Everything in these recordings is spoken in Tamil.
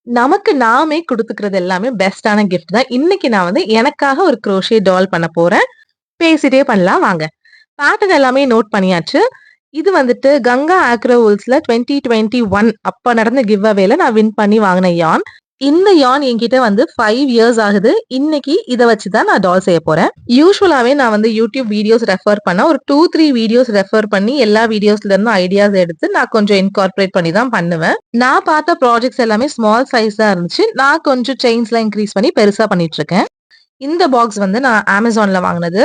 நமக்கு நாமே குடுத்துக்கிறது எல்லாமே பெஸ்ட்டான கிஃப்ட் தான். இன்னைக்கு நான் வந்து எனக்காக ஒரு குரோஷே டால் பண்ண போறேன். பேசிட்டே பண்ணலாம் வாங்க. பேட்டர்ன் எல்லாமே நோட் பண்ணியாச்சு. இது வந்துட்டு கங்கா ஆக்ரோ வூல்ஸ்ல 2021 அப்ப நடந்த கிவ் அவேல நான் வின் பண்ணி வாங்குன யான். இந்த யான் என்கிட்ட வந்து 5 இயர்ஸ் ஆகுது. இன்னைக்கு இத வச்சு தான் நான் டால் செய்ய போறேன். யூசுவலாவே நான் வந்து YouTube வீடியோஸ் ரெஃபர் பண்ண ஒரு 2, 3 வீடியோஸ் ரெஃபர் பண்ணி எல்லா வீடியோஸ்ல இருந்தும் ஐடியாஸ் எடுத்து நான் கொஞ்சம் இன்கார்ப்பரேட் பண்ணி தான் பண்ணுவேன். நான் பார்த்த ப்ராஜெக்ட்ஸ் எல்லாமே ஸ்மால் சைஸ் தான் இருந்துச்சு. நான் கொஞ்சம் செயின்ஸ்லாம் இன்கிரீஸ் பண்ணி பெருசா பண்ணிட்டு இருக்கேன். இந்த பாக்ஸ் வந்து நான் Amazonல வாங்குனது.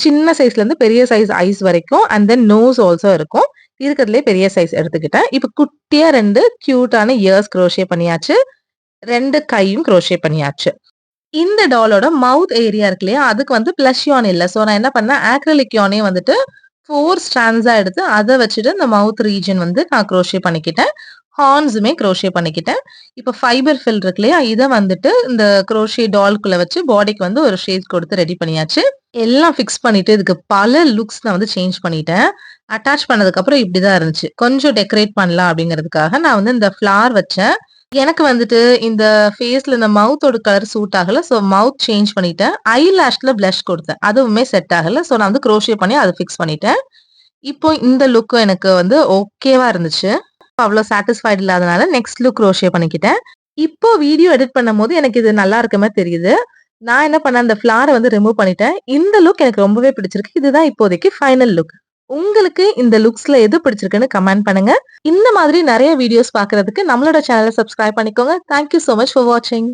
சின்ன சைஸ்ல இருந்து பெரிய சைஸ் ஐஸ் வரைக்கும் அண்ட் தென் நோஸ் ஆல்சோ இருக்கும். இருக்கிறதுலயே பெரிய சைஸ் எடுத்துக்கிட்டேன். இப்ப குட்டியா 2 கியூட்டான இயர்ஸ் குரோஷே பண்ணியாச்சு. 2 கையும் குரோஷே பண்ணியாச்சு. இந்த டாலோட மவுத் ஏரியா இருக்கு இல்லையா? அதுக்கு வந்து ப்ளஷ் யான் இல்ல. சோ நான் என்ன பண்ணேன், ஆக்ரிலிக் யானே வந்துட்டு 4 ஸ்ட்ராண்ட்ஸா எடுத்து அத வச்சுட்டு இந்த மவுத் ரீஜன் வந்து நான் குரோஷே பண்ணிக்கிட்டேன். ஹார்ன்ஸுமே குரோஷே பண்ணிக்கிட்டேன். இப்ப ஃபைபர் ஃபில் இருக்கு இல்லையா? இத வந்துட்டு இந்த குரோஷே டால்குள்ள வச்சு பாடிக்கு வந்து ஒரு ஷேப் கொடுத்து ரெடி பண்ணியாச்சு. எல்லாம் ஃபிக்ஸ் பண்ணிட்டு இதுக்கு பல லுக்ஸ் நான் வந்து சேஞ்ச் பண்ணிட்டேன். அட்டாச் பண்ணதுக்கு அப்புறம் இப்படிதான் இருந்துச்சு. கொஞ்சம் டெக்கரேட் பண்ணலாம் அப்படிங்கிறதுக்காக நான் வந்து இந்த ஃப்ளார் வச்சேன். எனக்கு வந்துட்டு இந்த ஃபேஸ்ல இந்த மவுத்தோட கலர் சூட் ஆகல. சோ மவுத் சேஞ்ச் பண்ணிட்டேன். ஐ லேஷ்ல பிளஷ் கொடுத்தேன். அதுவுமே செட் ஆகல. சோ நான் வந்து குரோஷே பண்ணி அத ஃபிக்ஸ் பண்ணிட்டேன். இப்போ இந்த லுக்கும் எனக்கு வந்து ஓகேவா இருந்துச்சு. அவ்ளோ சாட்டிஸ்ஃபைட் இல்லாதனால நெக்ஸ்ட் லுக் குரோஷே பண்ணிக்கிட்டேன். இப்போ வீடியோ எடிட் பண்ணும்போது எனக்கு இது நல்லா இருக்க மாரி தெரியுது. நான் என்ன பண்ணேன், அந்த ஃப்ளார வந்து ரிமூவ் பண்ணிட்டேன். இந்த லுக் எனக்கு ரொம்பவே பிடிச்சிருக்கு. இதுதான் இப்போதைக்கு ஃபைனல் லுக். உங்களுக்கு இந்த லுக்ஸ்ல எது பிடிச்சிருக்குன்னு கமெண்ட் பண்ணுங்க. இந்த மாதிரி நெறைய வீடியோஸ் பார்க்கறதுக்கு நம்மளோட சேனல சப்ஸ்கிரைப் பண்ணிக்கோங்க. Thank you so much for வாட்சிங்.